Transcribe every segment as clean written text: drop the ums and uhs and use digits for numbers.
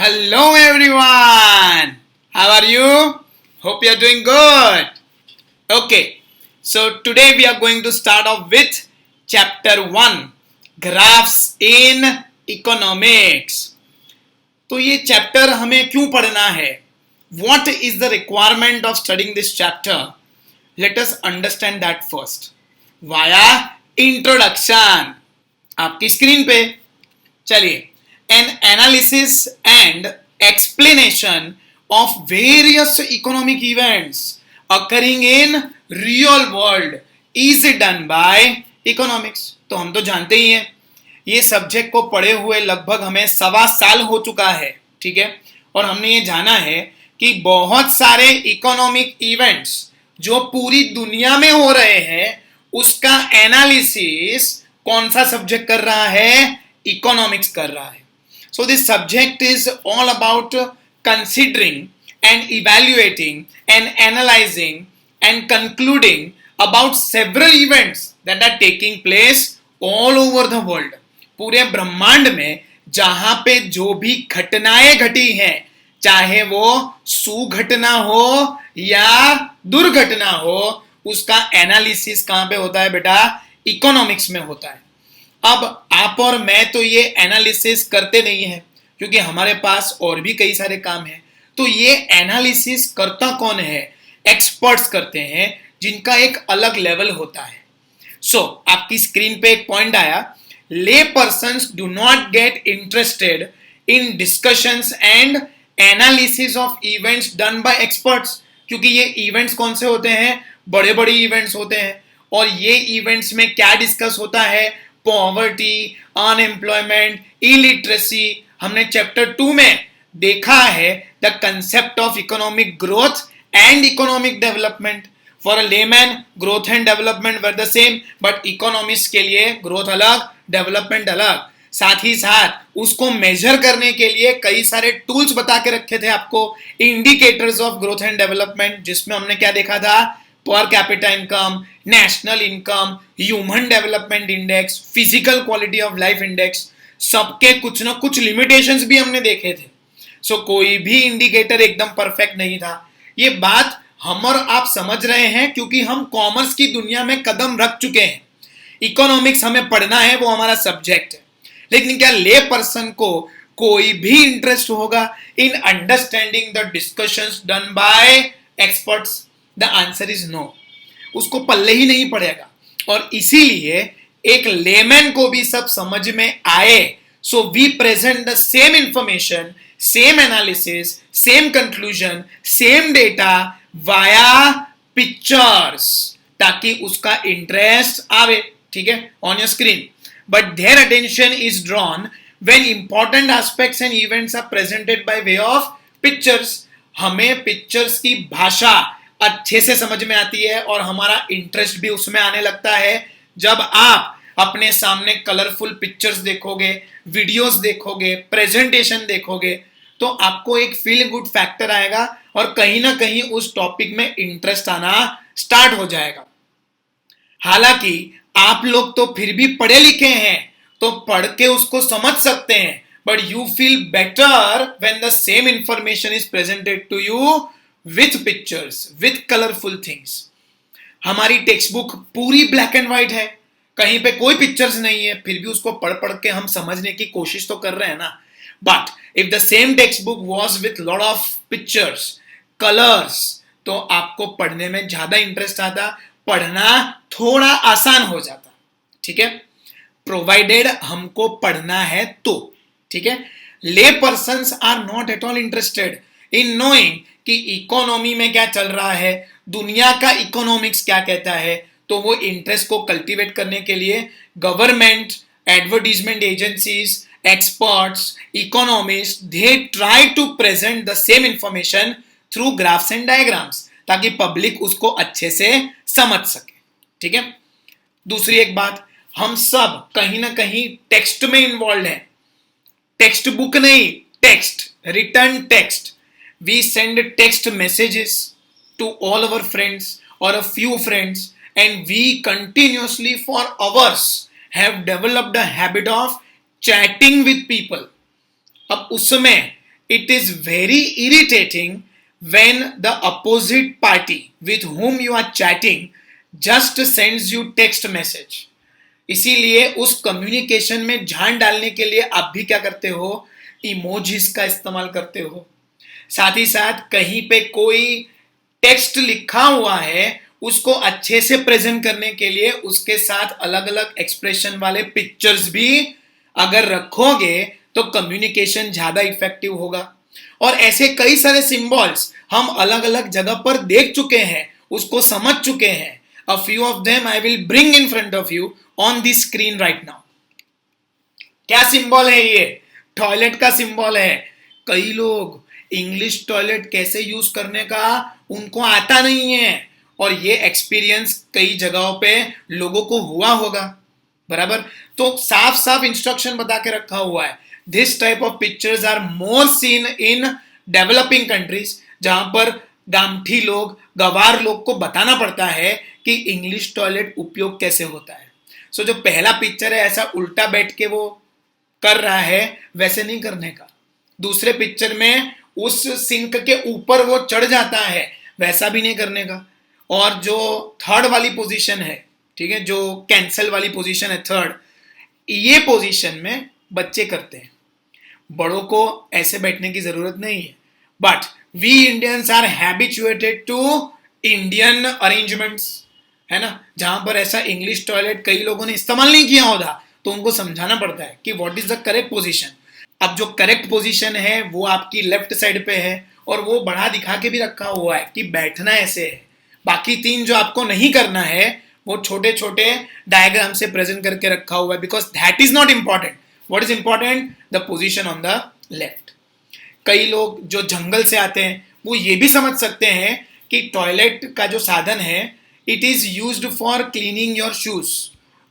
Hello everyone. How are you? Hope you are doing good. Okay. So today we are going to start off with chapter 1, graphs in economics. तो ये chapter हमें क्यों पढ़ना है? What is the requirement of studying this chapter? Let us understand that first via introduction. आपकी screen पे चलिए, an analysis and explanation of various economic events occurring in real world is done by economics. तो हम तो जानते ही हैं, ये subject को पढ़े हुए लगभग हमें 1.25 साल हो चुका है, ठीक है। और हमने ये जाना है कि बहुत सारे इकोनॉमिक इवेंट्स जो पूरी दुनिया में हो रहे हैं उसका एनालिसिस कौन सा सब्जेक्ट कर रहा है? इकोनॉमिक्स कर रहा है. So this subject is all about considering and evaluating and analyzing and concluding about several events that are taking place all over the world. पूरे ब्रह्मांड में जहां पे जो भी घटनाएं घटी हैं, चाहे वो सुघटना हो या दुर्घटना हो, उसका एनालिसिस कहां पे होता है बेटा? इकोनॉमिक्स में होता है. अब आप और मैं तो ये एनालिसिस करते नहीं है क्योंकि हमारे पास और भी कई सारे काम हैं. तो ये एनालिसिस करता कौन है? एक्सपर्ट्स करते हैं, जिनका एक अलग लेवल होता है. सो आपकी स्क्रीन पे एक पॉइंट आया, ले persons do not get interested in discussions and analysis of events done by experts. क्योंकि ये इवेंट्स कौन से होते हैं? बड़े बड़े इवेंट्स होते हैं. और ये इवेंट्स में क्या डिस्कस होता है? Poverty, unemployment, illiteracy. हमने चैप्टर 2 में देखा है the concept of economic growth and economic development. For a layman growth and development were the same, but economics के लिए ग्रोथ अलग, डेवलपमेंट अलग. साथ ही साथ उसको मेजर करने के लिए कई सारे टूल्स बता के रखे थे आपको, indicators of growth and development, जिसमें हमने क्या देखा था? Per capita income, national income, human development index, physical quality of life index. सबके कुछ ना कुछ लिमिटेशंस भी हमने देखे थे. सो कोई भी इंडिकेटर एकदम परफेक्ट नहीं था. ये बात हम और आप समझ रहे हैं क्योंकि हम कॉमर्स की दुनिया में कदम रख चुके हैं. इकोनॉमिक्स हमें पढ़ना है, वो हमारा सब्जेक्ट है. लेकिन क्या ले पर्सन को कोई भी इंटरेस्ट होगा in understanding the discussions done by experts? The answer is no. उसको पल्ले ही नहीं पड़ेगा. और इसीलिए एक लेमैन को भी सब समझ में आए, so we present the same information, same analysis, same conclusion, same data via pictures, ताकि उसका इंटरेस्ट आवे. ठीक है, on your screen. But their attention is drawn when important aspects and events are presented by way of pictures. हमें pictures की भाषा अच्छे से समझ में आती है और हमारा इंटरेस्ट भी उसमें आने लगता है जब आप अपने सामने कलरफुल पिक्चर्स देखोगे, वीडियोस देखोगे, प्रेजेंटेशन देखोगे, तो आपको एक फील गुड फैक्टर आएगा और कहीं ना कहीं उस टॉपिक में इंटरेस्ट आना स्टार्ट हो जाएगा. हालांकि आप लोग तो फिर भी पढ़े लिखे हैं, तो पढ़ के उसको समझ सकते हैं, but you feel better when the same information is presented to you with pictures, with colorful things. हमारी टेक्स्ट बुक पूरी ब्लैक एंड व्हाइट है, कहीं पे कोई पिक्चर्स नहीं है, फिर भी उसको पढ़ पढ़ के हम समझने की कोशिश तो कर रहे हैं ना. But if the same text book was with lot of pictures, colours, तो आपको पढ़ने में ज्यादा इंटरेस्ट आता, पढ़ना थोड़ा आसान हो जाता. ठीक है, प्रोवाइडेड हमको पढ़ना है तो. ठीक है, lay persons are not at all interested in knowing कि इकोनॉमी में क्या चल रहा है, दुनिया का इकोनॉमिक्स क्या कहता है. तो वो इंटरेस्ट को कल्टीवेट करने के लिए government, advertisement agencies, experts, economist, they try to present the same information through graphs and diagrams, ताकि पब्लिक उसको अच्छे से समझ सके. ठीक है, दूसरी एक बात, हम सब कहीं ना कहीं टेक्स्ट में इन्वॉल्व हैं. टेक्स्ट बुक नहीं, text, return text. We send text messages to all our friends or a few friends, and we continuously for hours have developed a habit of chatting with people. अब उसमें it is very irritating when the opposite party with whom you are chatting just sends you text message. इसीलिए उस communication में ध्यान डालने के लिए आप भी क्या करते हो, इमोजीज का इस्तेमाल करते हो. साथ ही साथ कहीं पे कोई टेक्स्ट लिखा हुआ है, उसको अच्छे से प्रेजेंट करने के लिए उसके साथ अलग अलग एक्सप्रेशन वाले पिक्चर्स भी अगर रखोगे तो कम्युनिकेशन ज्यादा इफेक्टिव होगा. और ऐसे कई सारे सिंबल्स हम अलग अलग जगह पर देख चुके हैं, उसको समझ चुके हैं. A few of them I will bring in front of you on the screen right now. क्या सिंबल है ये? टॉयलेट का सिंबल है. कई लोग इंग्लिश टॉयलेट कैसे यूज करने का उनको आता नहीं है, और ये एक्सपीरियंस कई जगहों पे लोगों को हुआ होगा. बराबर. तो साफ साफ इंस्ट्रक्शन बता के रखा हुआ है. This type of pictures are more seen in developing countries, जहां पर गामठी लोग, गवार लोग को बताना पड़ता है कि इंग्लिश टॉयलेट उपयोग कैसे होता है. सो जो पहला पिक्चर है ऐसा उल्टा बैठ के वो कर रहा है, वैसे नहीं करने का. दूसरे पिक्चर में उस सिंक के ऊपर वो चढ़ जाता है, वैसा भी नहीं करने का. और जो थर्ड वाली पोजीशन है, ठीक है, जो कैंसल वाली पोजीशन है थर्ड, ये पोजीशन में बच्चे करते हैं. बड़ों को ऐसे बैठने की जरूरत नहीं है. But we Indians are habituated to Indian arrangements, है ना, जहां पर ऐसा इंग्लिश टॉयलेट कई लोगों ने इस्तेमाल नहीं किया होता, तो उनको समझाना पड़ता है कि what is the correct position. अब जो करेक्ट पोजीशन है वो आपकी लेफ्ट साइड पे है, और वो बढ़ा दिखा के भी रखा हुआ है कि बैठना ऐसे है. बाकी तीन जो आपको नहीं करना है वो छोटे छोटे डायग्राम से प्रेजेंट करके रखा हुआ है, because that is not important. What is important? The position on the left. कई लोग जो जंगल से आते हैं वो ये भी समझ सकते हैं कि टॉयलेट का जो साधन है it is used for cleaning your shoes.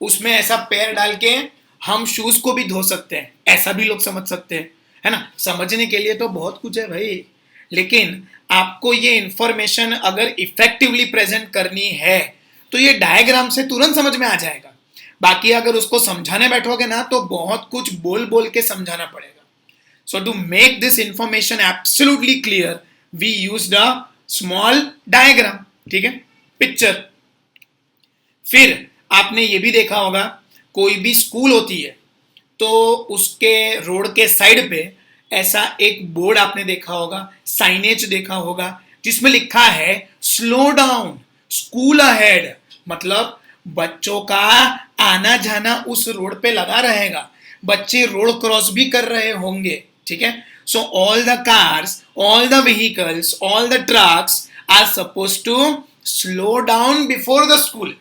उसमें ऐसा पैर डाल के हम शूज को भी धो सकते हैं, ऐसा भी लोग समझ सकते हैं, है ना. समझने के लिए तो बहुत कुछ है भाई, लेकिन आपको ये इंफॉर्मेशन अगर इफेक्टिवली प्रेजेंट करनी है तो ये डायग्राम से तुरंत समझ में आ जाएगा. बाकी अगर उसको समझाने बैठोगे ना तो बहुत कुछ बोल बोल के समझाना पड़ेगा. So to make this information absolutely clear, we used a small diagram, ठीक है, पिक्चर. फिर आपने ये भी देखा होगा, कोई भी स्कूल होती है तो उसके रोड के साइड पे ऐसा एक बोर्ड आपने देखा होगा, साइनेज देखा होगा, जिसमें लिखा है स्लो डाउन, स्कूल अहेड. मतलब बच्चों का आना जाना उस रोड पे लगा रहेगा, बच्चे रोड क्रॉस भी कर रहे होंगे, ठीक है. So all the cars, all the vehicles, all the trucks are suppose to slow down before the school,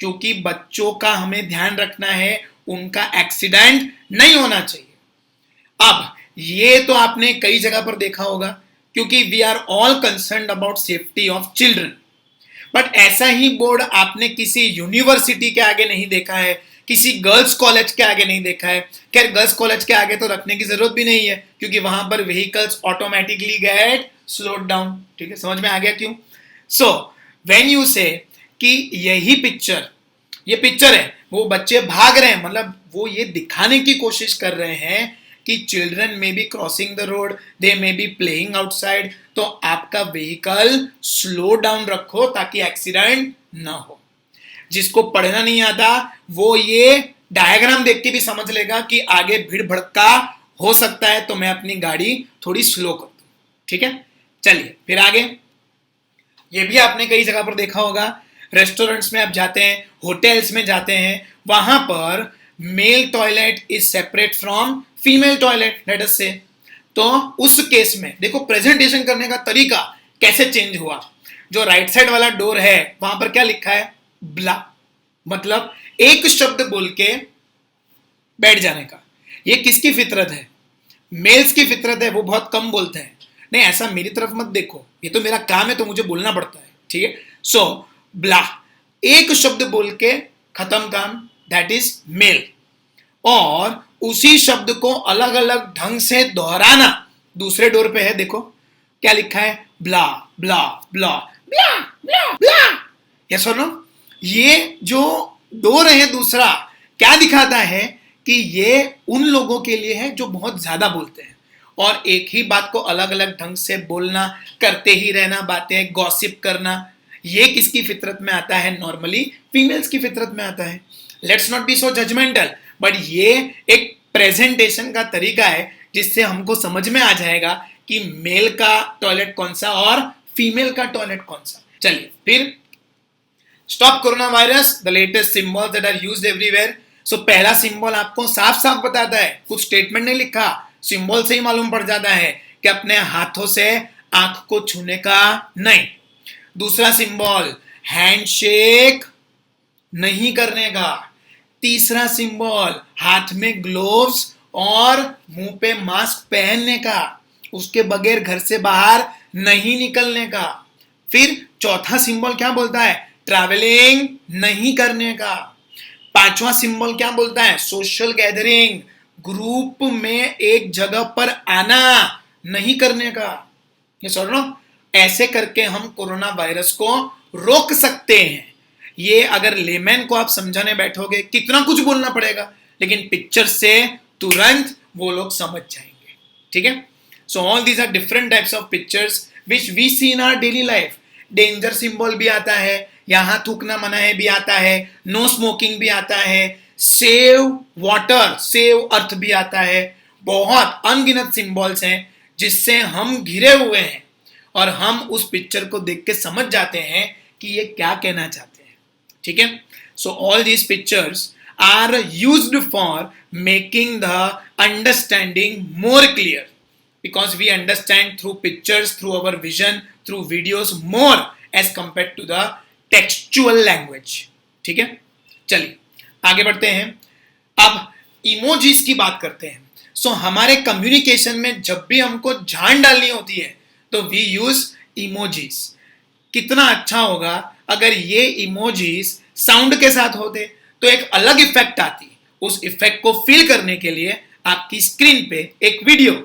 क्योंकि बच्चों का हमें ध्यान रखना है, उनका एक्सीडेंट नहीं होना चाहिए. अब ये तो आपने कई जगह पर देखा होगा, क्योंकि we are all concerned about safety of children. But ऐसा ही बोर्ड आपने किसी यूनिवर्सिटी के आगे नहीं देखा है, किसी गर्ल्स कॉलेज के आगे नहीं देखा है. खैर गर्ल्स कॉलेज के आगे तो रखने की जरूरत भी नहीं है, क्योंकि वहां पर vehicles automatically gate slowed down. ठीक है, समझ में आ गया क्यों. सो व्हेन यू से कि यही पिक्चर, ये पिक्चर है, वो बच्चे भाग रहे हैं, मतलब वो ये दिखाने की कोशिश कर रहे हैं कि चिल्ड्रन में B crossing the road, they may be playing outside, तो आपका व्हीकल स्लो डाउन रखो ताकि एक्सीडेंट ना हो. जिसको पढ़ना नहीं आता वो ये डायग्राम देख के भी समझ लेगा कि आगे भीड़ भड़का हो सकता है, तो मैं अपनी गाड़ी थोड़ी स्लो कर दूं. ठीक है, चलिए फिर आगे. ये भी आपने कई जगह पर देखा होगा, रेस्टोरेंट्स में आप जाते हैं, होटल्स में जाते हैं, वहां पर male toilet is separate from female toilet, let us say. तो उस केस में देखो प्रेजेंटेशन करने का तरीका कैसे चेंज हुआ. जो राइट साइड वाला डोर है वहां पर क्या लिखा है, ब्ला, मतलब एक शब्द बोल के बैठ जाने का. ये किसकी फितरत है, मेल्स की फितरत है, वो बहुत कम बोलते हैं. नहीं, ऐसा मेरी तरफ मत देखो, ये तो मेरा काम है तो मुझे बोलना पड़ता है. ठीक है, सो ब्ला, एक शब्द बोल के खत्म काम, दैट इज मेल. और उसी शब्द को अलग अलग ढंग से दोहराना. दूसरे डोर पे है, देखो क्या लिखा है, ब्ला ब्ला ब्ला ब्ला ब्ला ब्ला. यस और नो. ये जो डोर है दूसरा क्या दिखाता है कि ये उन लोगों के लिए है जो बहुत ज्यादा बोलते हैं, और एक ही बात को अलग अलग ढंग से बोलना, करते ही रहना बातें, गॉसिप करना, ये किसकी फितरत में आता है? नॉर्मली फीमेल्स की फितरत में आता है. Let's not be so judgemental, but ये एक प्रेजेंटेशन का तरीका है जिससे हमको समझ में आ जाएगा कि मेल का टॉयलेट कौन सा और फीमेल का टॉयलेट कौन सा. चलिए फिर, stop corona virus, the latest symbols that are used everywhere. So पहला सिंबल आपको साफ साफ बताता है, कुछ स्टेटमेंट नहीं लिखा, सिंबल से ही मालूम पड़ जाता है कि अपने हाथों से आंख को छूने का नहीं. दूसरा सिंबल, हैंडशेक नहीं करने का. तीसरा सिंबल, हाथ में ग्लोव्स और मुंह पे मास्क पहनने का, उसके बगैर घर से बाहर नहीं निकलने का. फिर चौथा सिंबल क्या बोलता है? ट्रैवलिंग नहीं करने का. पांचवा सिंबल क्या बोलता है? सोशल गैदरिंग, ग्रुप में एक जगह पर आना नहीं करने का. ये सुन लो, ऐसे करके हम कोरोना वायरस को रोक सकते हैं. ये अगर लेमैन को आप समझाने बैठोगे कितना कुछ बोलना पड़ेगा, लेकिन पिक्चर से तुरंत वो लोग समझ जाएंगे. ठीक है. So all these are different types of pictures which we see in our daily life. Danger symbol भी आता है, यहां थूकना मना है भी आता है, नो स्मोकिंग भी आता है, सेव वाटर, सेव अर्थ भी आता है. बहुत अनगिनत सिंबल्स हैं जिससे हम घिरे हुए हैं और हम उस पिक्चर को देख के समझ जाते हैं कि ये क्या कहना चाहते हैं. ठीक है. So all these pictures are used for making the understanding more clear, because we understand through pictures, through our vision, through videos more as compared to the textual language. ठीक है. चलिए आगे बढ़ते हैं. अब इमोजीज की बात करते हैं. सो हमारे कम्युनिकेशन में जब भी हमको जान डालनी होती है तो वी यूज इमोजीज. कितना अच्छा होगा अगर ये इमोजीज साउंड के साथ होते तो एक अलग इफेक्ट आती. उस इफेक्ट को फील करने के लिए आपकी स्क्रीन पे एक वीडियो.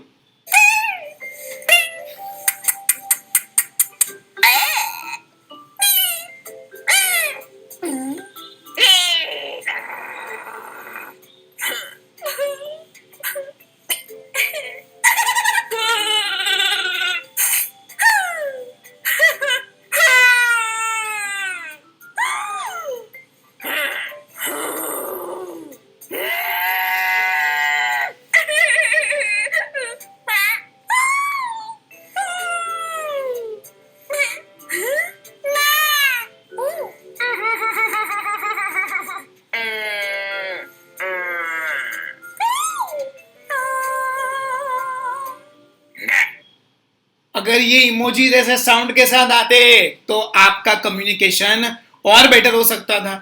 अगर ये इमोजीज ऐसे साउंड के साथ आते तो आपका कम्युनिकेशन और बेटर हो सकता था.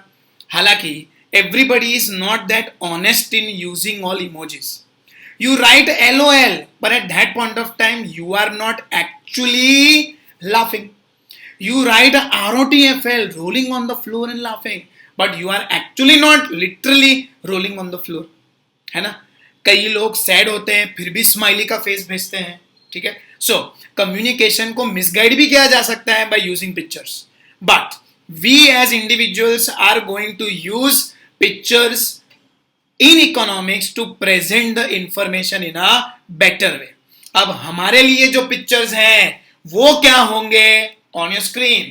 हालांकि everybody is not that honest in using all emojis. You write LOL, but at that point of time, you are not actually laughing. You write ROTFL, rolling on the floor and laughing, but you are actually not literally rolling on the floor. है ना. कई लोग sad होते हैं फिर भी smiley का face भेजते हैं. ठीक है. सो कम्युनिकेशन को मिसगाइड भी किया जा सकता है by using pictures, but we as individuals are going to use pictures in economics to present the information in a better way. अब हमारे लिए जो पिक्चर्स हैं वो क्या होंगे on your screen?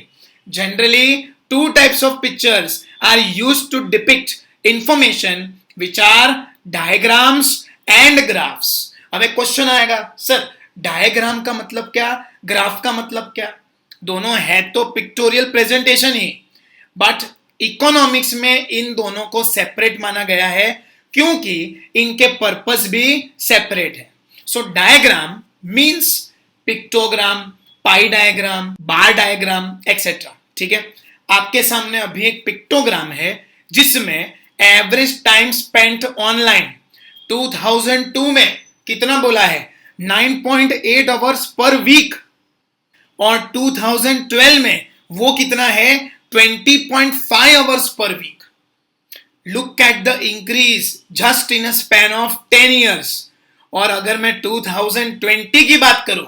Generally, two types of pictures are used to depict information which are diagrams and graphs. अब एक क्वेश्चन आएगा, सर डायग्राम का मतलब क्या, ग्राफ का मतलब क्या? दोनों है तो pictorial presentation he, but economics में इन दोनों को सेपरेट माना गया है क्योंकि इनके पर्पस भी सेपरेट है. So diagram means pictogram, pie diagram, bar diagram etcetera. ठीक है. आपके सामने अभी एक पिक्टोग्राम है जिसमें एवरेज टाइम स्पेंट ऑनलाइन 2002 में कितना बोला है? 9.8 आवर्स पर वीक. और 2012 में वो कितना है? 20.5 hours per week. Look at the increase just in a span of 10 years. और अगर मैं 2020 की बात करूं,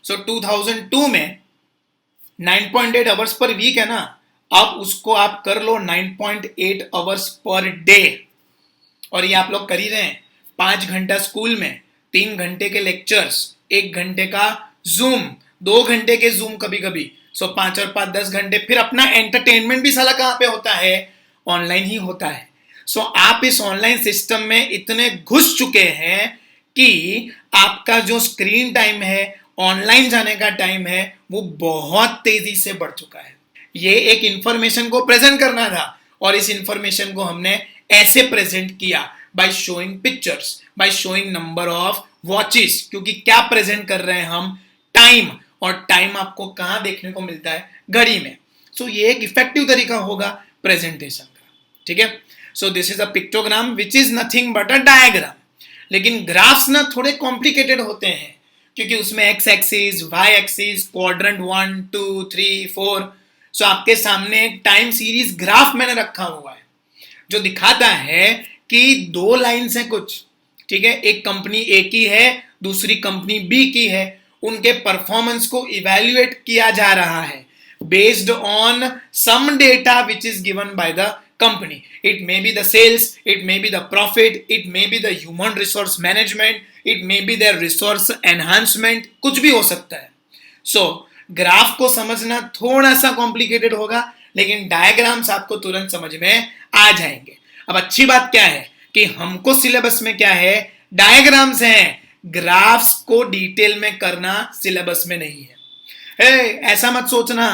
so 2002 में 9.8 आवर्स पर वीक है ना, अब उसको आप कर लो 9.8 आवर्स पर डे. और ये आप लोग कर ही रहे हैं. 5 घंटा स्कूल में, 3 घंटे के लेक्चर्स, 1 घंटे का जूम, 2 घंटे के जूम कभी कभी, सो 5 और 5 10 घंटे। फिर अपना एंटरटेनमेंट भी साला कहाँ पे होता है, ऑनलाइन ही होता है। सो आप इस ऑनलाइन सिस्टम में इतने घुस चुके हैं कि आपका जो स्क्रीन टाइम है, ऑनलाइन जाने का टाइम है, वो बहुत तेजी से बढ़ चुका है। ये एक इंफॉर्मेशन को प्रेजेंट करना था और इस इंफॉर्मेशन को हमने ऐसे प्रेजेंट किया, by showing pictures, by showing number of watches. क्योंकि क्या प्रेजेंट कर रहे हैं हम, टाइम, और टाइम आपको कहां देखने को मिलता है, घड़ी में। सो ये एक इफेक्टिव तरीका होगा प्रेजेंटेशन का, ठीक है। So this is a pictogram which is nothing but a diagram. लेकिन ग्राफ्स ना थोड़े कॉम्प्लिकेटेड होते हैं क्योंकि उसमें X axis, Y axis, quadrant 1 2 3 4। सो आपके सामने एक टाइम सीरीज ग्राफ मैंने रखा हुआ है जो दिखाता है कि 2 लाइन्स हैं कुछ, ठीक है। एक कंपनी ए की है, दूसरी कंपनी बी की है, उनके परफॉर्मेंस को इवैल्यूएट किया जा रहा है based on some data which is given by the company. It may be the sales, it may be the profit, it may be the human resource management, it may be their resource enhancement, कुछ भी हो सकता है। So, graph को समझना थोड़ा सा complicated होगा, लेकिन डायग्राम्स आपको तुरंत समझ में आ जाएंगे। अब अच्छी बात क्या है कि हमको सिलेबस में क्या है, डायग्राम्स हैं, ग्राफ्स को डिटेल में करना सिलेबस में नहीं है। ऐसा मत सोचना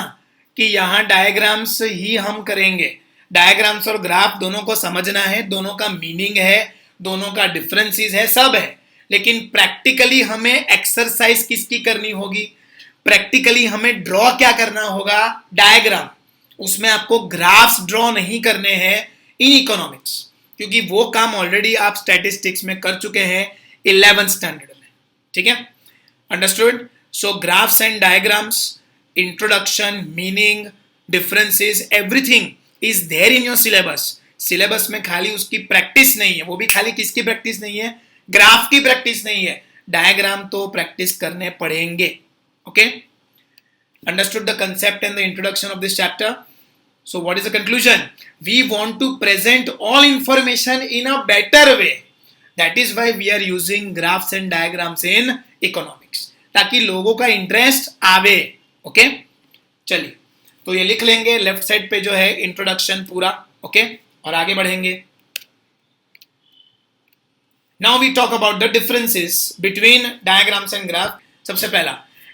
कि यहां डायग्राम्स ही हम करेंगे। डायग्राम्स और ग्राफ दोनों को समझना है, दोनों का मीनिंग है, दोनों का डिफरेंसेस है, सब है। लेकिन प्रैक्टिकली हमें एक्सरसाइज किसकी करनी होगी, प्रैक्टिकली हमें ड्रॉ क्या करना होगा, डायग्राम। उसमें आपको ग्राफ्स ड्रॉ नहीं करने हैं इन इकोनॉमिक्स, क्योंकि वो काम ऑलरेडी आप स्टैटिस्टिक्स में कर चुके हैं 11th स्टैंडर्ड में, ठीक है। Understood. So graphs and diagrams, introduction, meaning, differences, everything is there in your syllabus. Syllabus में खाली उसकी प्रैक्टिस नहीं है, वो भी खाली किसकी प्रैक्टिस नहीं है, ग्राफ की प्रैक्टिस नहीं है, डायग्राम तो प्रैक्टिस करने पड़ेंगे। Okay, understood the concept and the introduction of this chapter. So what is the conclusion, we want to present all information in a better way, that is why we are using graphs and diagrams in economics, ताकि लोगों का interest आवे। Okay, चलिए तो ये लिख लेंगे left side पे जो है इंट्रोडक्शन पूरा, ओके, और आगे बढ़ेंगे। Now we talk about the differences between diagrams and graph. सबसे पहला,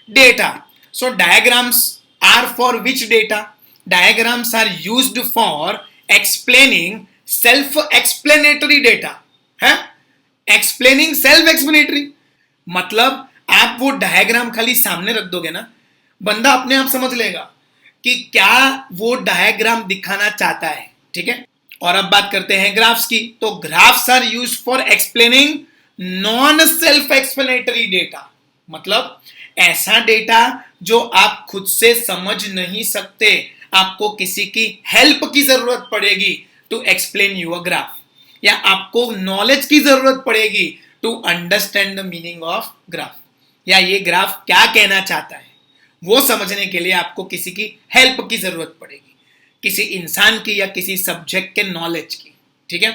data. So diagrams are for which data, diagrams are used for explaining self explanatory data है, एक्सप्लेनिंग सेल्फ एक्सप्लेनेटरी मतलब आप वो डायग्राम खाली सामने रख दोगे ना, बंदा अपने आप समझ लेगा कि क्या वो डायग्राम दिखाना चाहता है, ठीक है। और अब बात करते हैं ग्राफ्स की। तो graphs are used for explaining non self explanatory data, मतलब ऐसा डेटा जो आप खुद से समझ नहीं सकते, आपको किसी की हेल्प की जरूरत पड़ेगी टू एक्सप्लेन यूर ग्राफ, या आपको नॉलेज की जरूरत पड़ेगी to understand the meaning of graph, या ये ग्राफ क्या कहना चाहता है वो समझने के लिए आपको किसी की हेल्प की जरूरत पड़ेगी, किसी इंसान की या किसी सब्जेक्ट के नॉलेज की, ठीक है।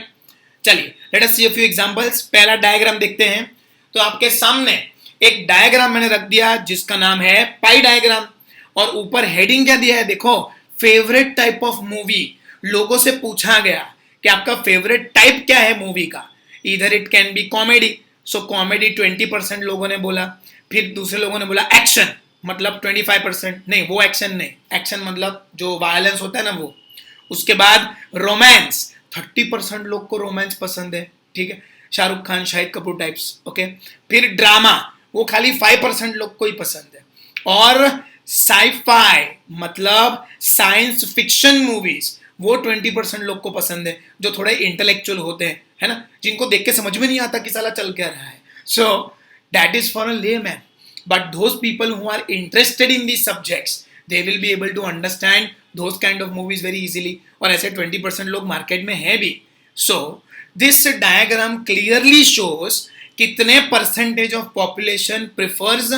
चलिए let us see a few examples. पहला डायग्राम देखते हैं। तो आपके सामने एक डायग्राम मैंने रख दिया जिसका नाम है पाई डायग्राम, और ऊपर हेडिंग क्या दिया है देखो, फेवरेट टाइप ऑफ मूवी। लोगों से पूछा गया कि आपका फेवरेट टाइप क्या है मूवी का, इधर it can be comedy, so comedy 20% लोगों ने बोला, फिर दूसरे लोगों ने बोला एक्शन, मतलब 25%, नहीं वो एक्शन नहीं, एक्शन मतलब जो वायलेंस होता है ना वो। उसके बाद रोमांस, 30% लोग को रोमांस पसंद है, ठीक है, शाहरुख खान, शाहिद कपूर टाइप्स, ओके। फिर ड्रामा, वो खाली 5% लोग को ही पसंद है। और साइफाई मतलब साइंस फिक्शन मूवीज, वो 20% लोग को पसंद है, जो थोड़े इंटेलेक्चुअल होते हैं, है ना, जिनको देख के समझ में नहीं आता कि साला चल क्या रहा है। So that is for a layman, but those people who are interested in these subjects, they will be able to understand those kind of movies very easily, और ऐसे 20% लोग मार्केट में हैं भी। So this diagram clearly shows कितने percentage of population prefers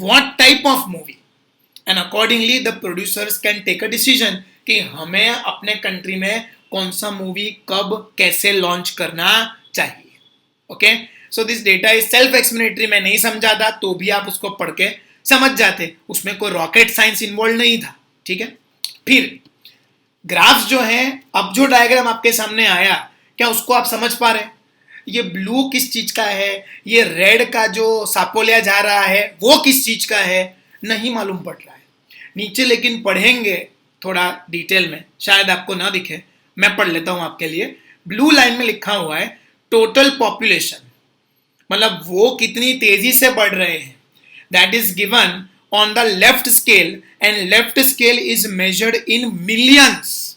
what type of movie, and accordingly the producers can take a decision कि हमें अपने कंट्री में कौन सा मूवी कब कैसे लॉन्च करना चाहिए। Okay, so this data is self explanatory, मैं नहीं समझा था तो भी आप उसको पढ़ के समझ जाते, उसमें कोई रॉकेट साइंस इन्वॉल्व नहीं था, ठीक है। फिर ग्राफ्स जो है, अब जो डायग्राम आपके सामने आया, क्या उसको आप समझ पा रहे हैं? ये ब्लू किस चीज का है, ये रेड का जो सापोलिया जा रहा है वो किस चीज का है, नहीं मालूम पड़ रहा है नीचे, लेकिन पढ़ेंगे थोड़ा डिटेल में, शायद आपको ना दिखे, मैं पढ़ लेता हूं आपके लिए। ब्लू लाइन में लिखा हुआ है टोटल पॉपुलेशन, मतलब वो कितनी तेजी से बढ़ रहे हैं, that is given on the left scale, and left scale is measured in millions,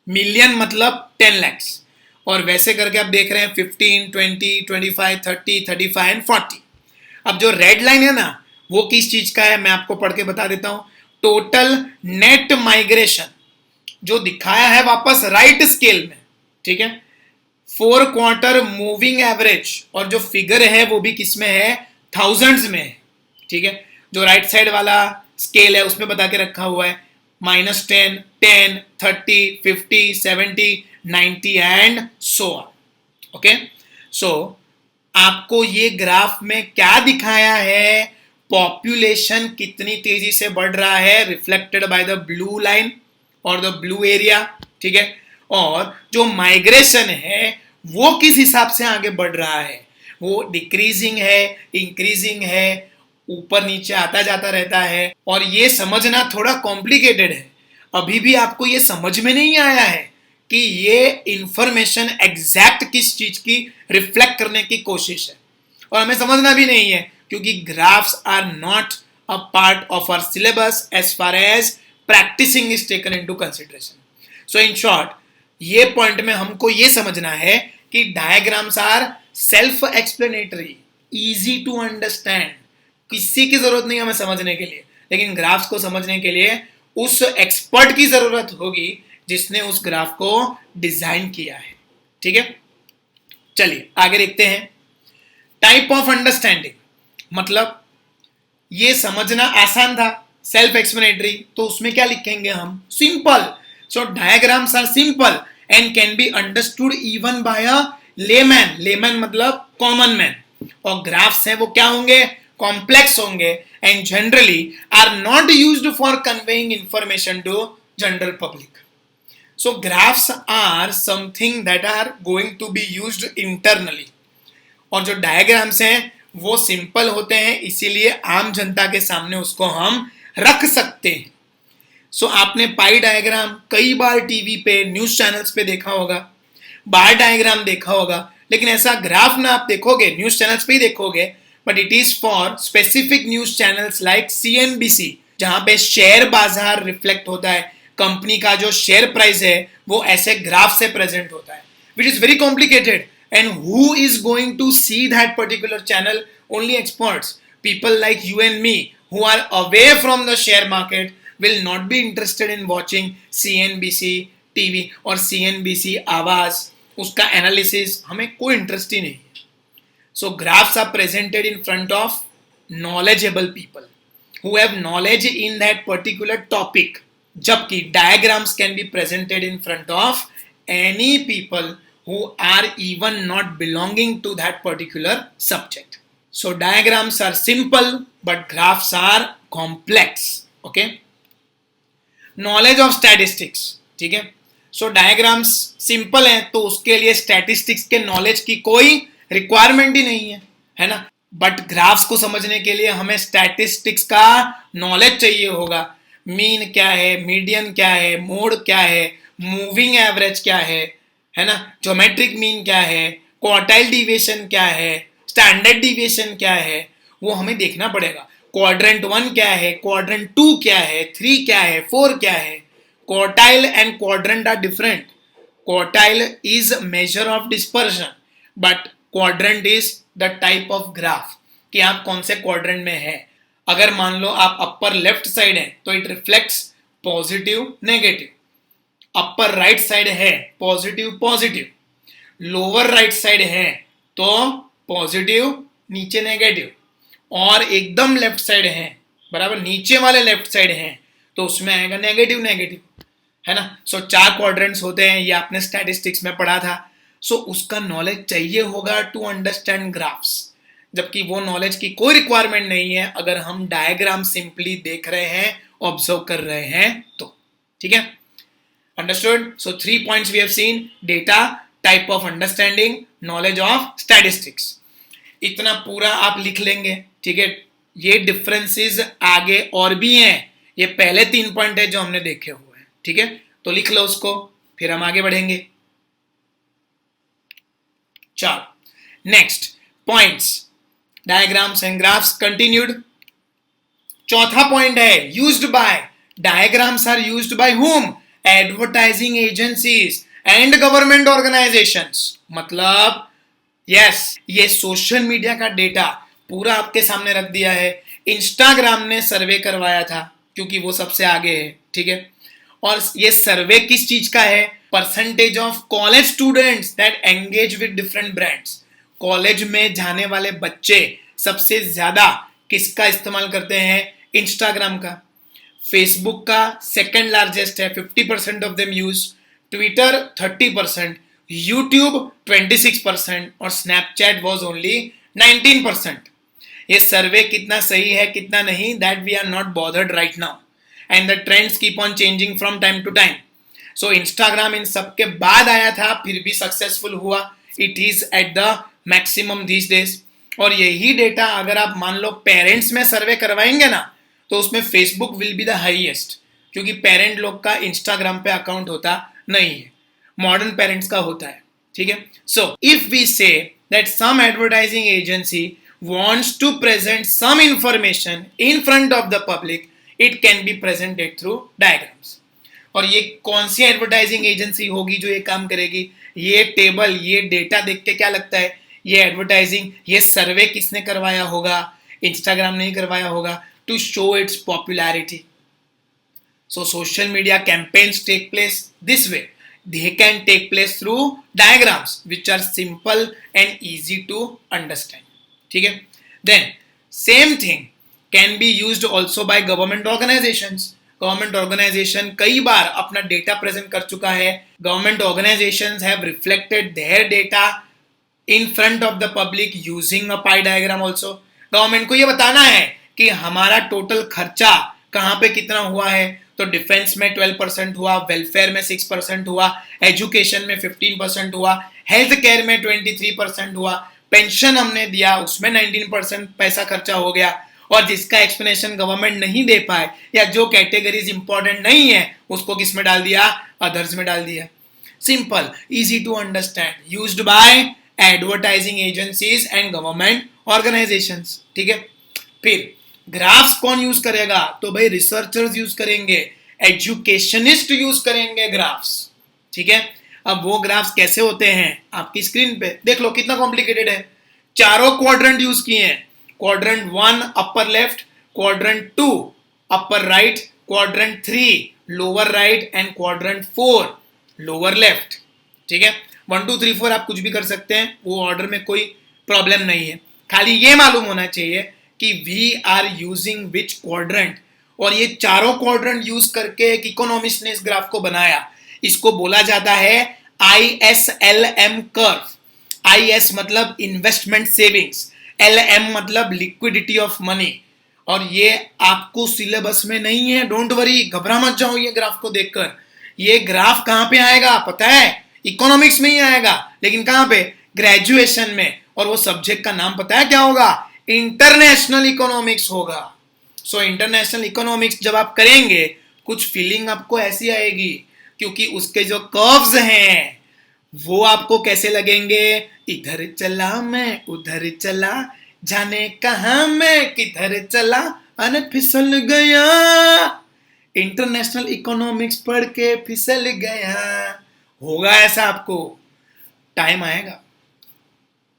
million मतलब 10 lakhs, और वैसे करके आप देख रहे हैं 15, 20, 25, 30, 35 एंड 40। अब जो रेड लाइन है ना, वो किस चीज का है मैं आपको पढ़ के बता देता हूं, टोटल नेट माइग्रेशन, जो दिखाया है वापस राइट स्केल में, ठीक है, 4 क्वार्टर मूविंग एवरेज, और जो फिगर है वो भी किसमें है, थाउजेंड्स में है, ठीक है। जो राइट साइड वाला स्केल है उसमें बता के रखा हुआ है -10, 10, 30, 50, 70, 90 एंड सो ऑन, ओके। सो आपको ये ग्राफ में क्या दिखाया है, पॉपुलेशन कितनी तेजी से बढ़ रहा है, reflected by the blue line और द ब्लू एरिया, ठीक है, और जो माइग्रेशन है वो किस हिसाब से आगे बढ़ रहा है, वो डिक्रीजिंग है, इंक्रीजिंग है, ऊपर नीचे आता जाता रहता है। और ये समझना थोड़ा कॉम्प्लिकेटेड है, अभी भी आपको ये समझ में नहीं आया है कि ये इंफॉर्मेशन एग्जैक्ट किस चीज की रिफ्लेक्ट करने की कोशिश है, और हमें समझना भी नहीं है क्योंकि graphs are not a part of our syllabus as far as practising is taken into consideration. So in short, ये पॉइंट में हमको ये समझना है कि diagrams are self explanatory, easy to understand, किसी की जरूरत नहीं हमें समझने के लिए, लेकिन ग्राफ्स को समझने के लिए उस एक्सपर्ट की जरूरत होगी जिसने उस ग्राफ को डिजाइन किया है, ठीक है। चलिए आगे देखते हैं। टाइप ऑफ अंडरस्टैंडिंग, मतलब ये समझना आसान था, सेल्फ एक्सप्लेनेटरी, तो उसमें क्या लिखेंगे हम, simple. So diagrams are simple and can be understood even by a layman, layman मतलब कॉमन मैन, और ग्राफ्स हैं वो क्या होंगे, कॉम्प्लेक्स होंगे, and generally are not used for conveying information to general public. So graphs are something that are going to be used internally, और जो diagrams हैं वो सिंपल होते हैं, इसीलिए आम जनता के सामने उसको हम रख सकते हैं। सो आपने पाई डायग्राम कई बार टीवी पे, न्यूज चैनल्स पे देखा होगा, बार डायग्राम देखा होगा, लेकिन ऐसा ग्राफ ना आप देखोगे, न्यूज चैनल्स पे ही देखोगे, but it is for specific news channels like CNBC, जहां पे शेयर बाजार रिफ्लेक्ट होता है, कंपनी का जो शेयर प्राइस है वो ऐसे ग्राफ से प्रेजेंट होता है, which is very complicated, and who is going to see that particular channel, only experts, people like you and me who are away from the share market will not be interested in watching CNBC TV और CNBC आवाज, उसका analysis हमें कोई interest ही नहीं है। So graphs are presented in front of knowledgeable people who have knowledge in that particular topic, जबकि diagrams can be presented in front of any people who are even not belonging to that particular subject. So diagrams are simple but graphs are complex, okay? Knowledge of statistics, ठीक है। So diagrams simple हैं तो उसके लिए statistics के knowledge की कोई requirement ही नहीं है ना, बट ग्राफ्स को समझने के लिए हमें स्टैटिस्टिक्स का नॉलेज चाहिए होगा, मीन क्या है, मीडियन क्या है, मोड क्या है, मूविंग एवरेज क्या है ना, ज्योमेट्रिक मीन क्या है, क्वार्टाइल डिविएशन क्या है, स्टैंडर्ड डिविएशन क्या है, वो हमें देखना पड़ेगा। क्वाड्रेंट 1 क्या है, क्वाड्रेंट 2 क्या है, 3 क्या है, 4 क्या है। Quartile and quadrant are different. Quartile is measure of dispersion, but quadrant is the type of graph कि आप कौन से क्वाड्रेंट में है। अगर मान लो आप अपर लेफ्ट साइड है तो it reflects positive negative, upper right side है positive positive, lower right side है तो पॉजिटिव नीचे नेगेटिव, और एकदम लेफ्ट साइड है बराबर नीचे वाले लेफ्ट साइड है तो उसमें आएगा नेगेटिव नेगेटिव, है ना। सो 4 क्वाड्रेंट्स होते हैं, ये आपने स्टैटिस्टिक्स में पढ़ा था। सो उसका नॉलेज चाहिए होगा टू अंडरस्टैंड ग्राफ्स, जबकि वो नॉलेज की कोई रिक्वायरमेंट नहीं है अगर हम डायग्राम सिंपली देख रहे हैं, ऑब्जर्व कर रहे हैं तो। ठीक है, understood? So 3 points we have seen: data, type of understanding, knowledge of statistics. इतना पूरा आप लिख लेंगे। ठीक है, ये डिफरेंसेस आगे और भी हैं, ये पहले 3 पॉइंट है जो हमने देखे हुए हैं। ठीक है, तो लिख लो उसको, फिर हम आगे बढ़ेंगे। चलो, next points, diagrams and graphs continued. चौथा पॉइंट है used by, diagrams are used by whom? Advertising agencies and government organisations. मतलब यस, ये सोशल मीडिया का डेटा पूरा आपके सामने रख दिया है। इंस्टाग्राम ने सर्वे करवाया था क्योंकि वो सबसे आगे है। ठीक है, और ये सर्वे किस चीज का है? Percentage of college students that engage with different brands. College में जाने वाले बच्चे सबसे ज्यादा किसका इस्तेमाल करते हैं? इंस्टाग्राम का। फेसबुक का सेकंड लार्जेस्ट है, 50% of them use. Twitter 30%, YouTube 26% और स्नैपचैट वॉज ओनली 19%। ये सर्वे कितना सही है कितना नहीं, that we are not bothered right now, and the trends keep on changing from time to time. So Instagram इन सबके बाद आया था, फिर भी सक्सेसफुल हुआ। It is at the maximum these days. और यही डेटा अगर आप मान लो पेरेंट्स में सर्वे करवाएंगे ना, तो उसमें Facebook will be the highest, क्योंकि पेरेंट लोग का इंस्टाग्राम पे अकाउंट होता नहीं है, मॉडर्न पेरेंट्स का होता है। ठीक है, so if we say that some advertising agency wants to present some information in front of the public, it can be presented through diagrams. और ये कौन सी एडवर्टाइजिंग एजेंसी होगी जो ये काम करेगी? ये टेबल, ये डेटा देख के क्या लगता है ये एडवर्टाइजिंग, ये सर्वे किसने करवाया होगा? इंस्टाग्राम ने ही करवाया होगा, to show its popularity. So social media campaigns take place this way, they can take place through diagrams which are simple and easy to understand. ठीक है, then same thing can be used also by government organizations. Government organisation कई बार अपना डेटा present कर चुका है। Government organisations have reflected their data in front of the public using a pie diagram also. Government को ये बताना है कि हमारा टोटल खर्चा कहाँ पे कितना हुआ है, तो डिफेंस में 12% हुआ, वेलफेयर में 6% हुआ, एजुकेशन में 15% हुआ, हेल्थ केयर में 23% हुआ, पेंशन हमने दिया उसमें 19% पैसा खर्चा हो गया, और जिसका एक्सप्लेनेशन गवर्नमेंट नहीं दे पाए या जो कैटेगरीज इंपॉर्टेंट नहीं है उसको किस में डाल दिया? अदर्स में डाल दिया। Simple, easy to understand, used by advertising agencies and government organisations. ठीक है, फिर ग्राफ्स कौन यूज करेगा? तो भाई रिसर्चर्स यूज करेंगे, एजुकेशनिस्ट यूज करेंगे ग्राफ्स। ठीक है, अब वो ग्राफ्स कैसे होते हैं आपकी स्क्रीन पे देख लो, कितना कॉम्प्लिकेटेड है। चारों क्वाड्रेंट यूज किए हैं, quadrant 1 upper left, quadrant 2 upper right, quadrant 3 lower right and quadrant 4 lower left. ठीक है, 1 2 3 4 आप कुछ भी कर सकते हैं, वो ऑर्डर में कोई प्रॉब्लम नहीं है। खाली ये मालूम होना चाहिए कि we are using which quadrant, और ये चारों क्वाड्रेंट यूज करके एक इकोनॉमिस्ट ने इस ग्राफ को बनाया। इसको बोला जाता है ISLM कर्व। IS मतलब इन्वेस्टमेंट सेविंग्स, LM मतलब लिक्विडिटी ऑफ मनी। और ये आपको सिलेबस में नहीं है, डोंट वरी, घबरा मत जाओ ये ग्राफ को देखकर। ये ग्राफ कहां पे आएगा पता है? इकोनॉमिक्स में ही आएगा, लेकिन कहां पे? ग्रेजुएशन में। और वो सब्जेक्ट का नाम पता है क्या होगा? इंटरनेशनल इकोनॉमिक्स होगा। सो इंटरनेशनल इकोनॉमिक्स जब आप करेंगे कुछ फीलिंग आपको ऐसी आएगी, क्योंकि उसके जो कर्व्स हैं वो आपको कैसे लगेंगे? इधर चला मैं उधर चला, जाने कहां मैं किधर चला, अने फिसल गया, इंटरनेशनल इकोनॉमिक्स पढ़ के फिसल गया। होगा ऐसा आपको, टाइम आएगा,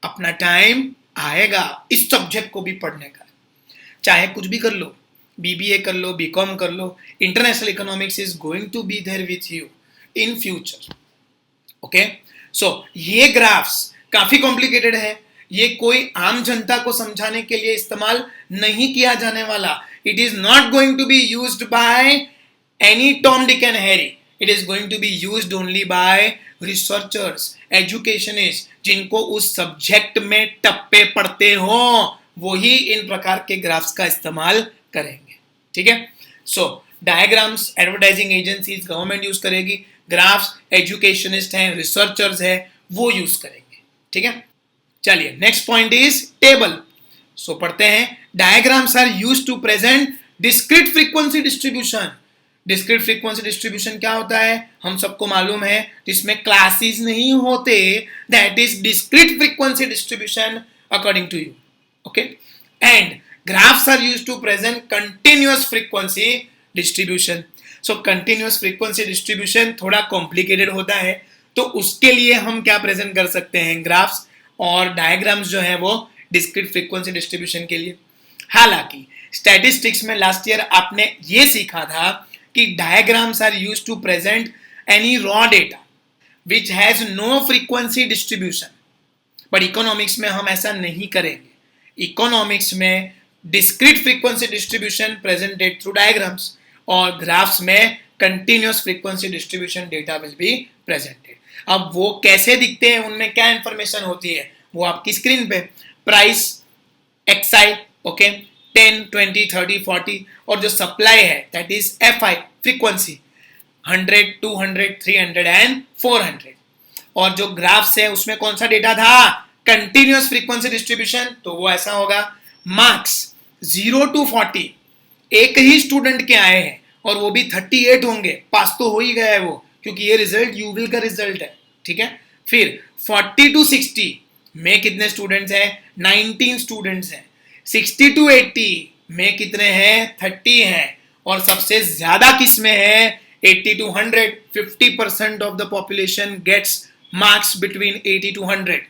अपना टाइम आएगा इस सब्जेक्ट को भी पढ़ने का। चाहे कुछ भी कर लो, BBA कर लो, BCom कर लो, international economics is going to be there with you in future. Okay, so ये ग्राफ्स काफी कॉम्प्लिकेटेड है, ये कोई आम जनता को समझाने के लिए इस्तेमाल नहीं किया जाने वाला। It is not going to be used by any Tom Dick and Harry. It is going to be used only by researchers, educationist, जिनको उस सब्जेक्ट में टप्पे पढ़ते हो, वो ही इन प्रकार के ग्राफ्स का इस्तेमाल करेंगे। ठीक है, so diagrams advertising agencies, government use करेगी, ग्राफ्स एजुकेशनिस्ट हैं, रिसर्चर्स है, वो यूज करेंगे। ठीक है, चलिए next point is table. So पढ़ते हैं, diagrams are used to present discrete frequency distribution. Discrete frequency distribution क्या होता है, हम सबको मालूम है, जिसमें क्लासेस नहीं होते, that is discrete frequency distribution according to you. Okay, and graphs are used to present continuous frequency distribution. So continuous frequency distribution थोड़ा complicated होता है, तो उसके लिए हम क्या प्रेजेंट कर सकते हैं, ग्राफ्स, और डायग्राम्स जो है वो डिस्क्रीट फ्रीक्वेंसी डिस्ट्रीब्यूशन के लिए। हालांकि स्टैटिस्टिक्स में लास्ट ईयर आपने ये सीखा था कि diagrams are used to present any raw data which has no frequency distribution, but economics में हम ऐसा नहीं करेंगे। इकोनॉमिक्स में discrete frequency distribution presented through diagrams, और ग्राफ्स में continuous frequency distribution data will be presented. अब वो कैसे दिखते हैं, उनमें क्या इंफॉर्मेशन होती है, वो आपकी स्क्रीन पे, प्राइस, एक्सआई, ओके, 10, 20, 30, 40, और जो सप्लाई है that is FI, frequency 100, 200, 300 and 400। और जो ग्राफ्स है उसमें कौन सा डेटा था, कंटिन्यूअस फ्रीक्वेंसी डिस्ट्रीब्यूशन, तो वो ऐसा होगा, मार्क्स 0 to 40 एक ही स्टूडेंट के आए हैं, और वो भी 38 होंगे, पास तो हो ही गया है वो, क्योंकि ये रिजल्ट यूविल का रिजल्ट है। ठीक है, फिर 40 to 60 में कितने स्टूडेंट्स हैं, 19 स्टूडेंट्स हैं। 60 to 80 में कितने हैं, 30 हैं, और सबसे ज्यादा किस में है, 80 to 100, 50% of the population gets marks between 80 to 100।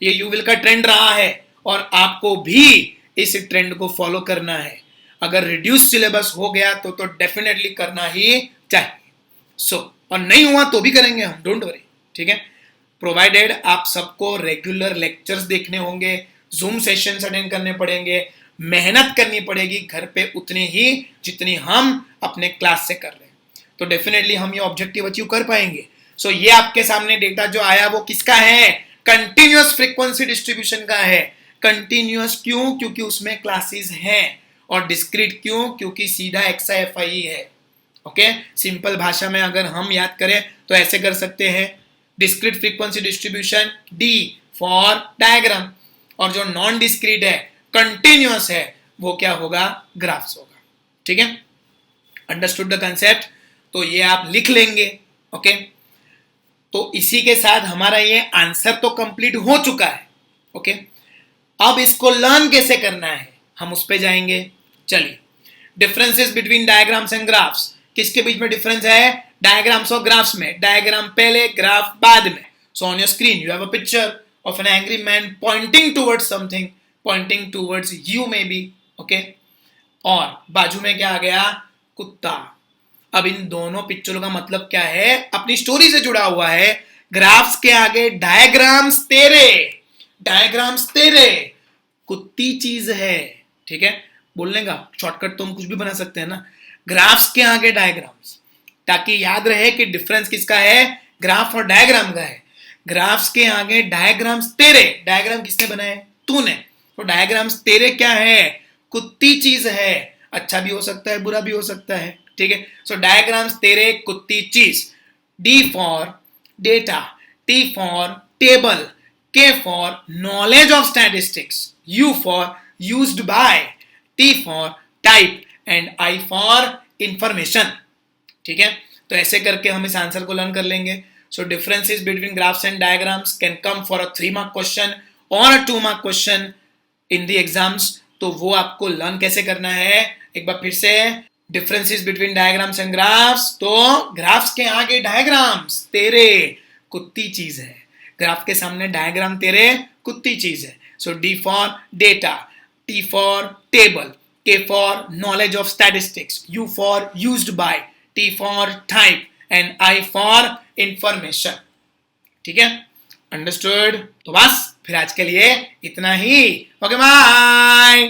ये यूविल का ट्रेंड रहा है, और आपको भी इस ट्रेंड को फॉलो करना है। अगर रिड्यूस सिलेबस हो गया तो डेफिनेटली करना ही चाहिए। सो और नहीं हुआ तो भी करेंगे हम, डोंट वरी। ठीक है, प्रोवाइडेड आप सबको रेगुलर लेक्चर्स देखने होंगे, जूम सेशंस अटेंड करने पड़ेंगे, मेहनत करनी पड़ेगी घर पे उतनी ही जितनी हम अपने क्लास से कर रहे हैं, तो डेफिनेटली हम ये ऑब्जेक्टिव अचीव कर पाएंगे। सो ये आपके सामने डेटा जो आया वो किसका है, कंटिन्यूअस फ्रीक्वेंसी डिस्ट्रीब्यूशन का है। कंटिन्यूअस क्यों, क्योंकि उसमें क्लासेस हैं, और डिस्क्रीट क्यों, क्योंकि सीधा एक्सआईएफआई है। ओके, सिंपल भाषा में अगर हम याद करें तो ऐसे कर सकते हैं, discrete frequency distribution D for diagram, और जो नॉन डिस्क्रीट है, कंटिन्यूअस है, वो क्या होगा, ग्राफ्स होगा। ठीक है, अंडरस्टूड द कंसेप्ट, तो ये आप लिख लेंगे। ओके, तो इसी के साथ हमारा ये आंसर तो कंप्लीट हो चुका है। ओके, अब इसको लर्न कैसे करना है, हम उस पे जाएंगे। चलिए, differences between diagrams and graphs, किसके बीच में डिफरेंस है, डायग्राम्स और ग्राफ्स में। डायग्राम पहले, ग्राफ बाद में। So on your screen you have a picture of an angry man pointing towards something, pointing towards you may be. Okay, और बाजू में क्या आ गया, कुत्ता। अब इन दोनों पिक्चरों का मतलब क्या है, अपनी स्टोरी से जुड़ा हुआ है। ग्राफ्स के आगे डायग्राम्स तेरे, डायग्राम्स तेरे, कुत्ती चीज है। ठीक है, बोलने का शॉर्टकट तो हम कुछ भी बना सकते हैं ना, ग्राफ्स के आगे डायग्राम्स, ताकि याद रहे कि डिफरेंस किसका है, ग्राफ और डायग्राम का है। ग्राफ्स के आगे डायग्राम्स तेरे, डायग्राम किसने बनाए, तूने, तो डायग्राम्स तेरे क्या है, कुत्ती चीज है। अच्छा भी हो सकता है, बुरा भी हो सकता है। ठीक है, सो डायग्राम्स तेरे, कुत्ती चीज। D for data, T for table, K for knowledge of statistics, U for used by, T for type and I for information. ठीक है, तो ऐसे करके हम इस आंसर को लर्न कर लेंगे। So differences between graphs and diagrams can come for a 3 mark question और a 2 mark question in the exams. तो वो आपको लर्न कैसे करना है, एक बार फिर से, differences between diagrams and graphs, तो ग्राफ्स के आगे डायग्राम्स तेरे, कुत्ती चीज है। ग्राफ के सामने डायग्राम तेरे, कुत्ती चीज है। So D for data, T for table, K for knowledge of statistics, U for used by, T for type and I for information. ठीक है, अंडरस्टूड। तो बस फिर आज के लिए इतना ही। Okay, bye.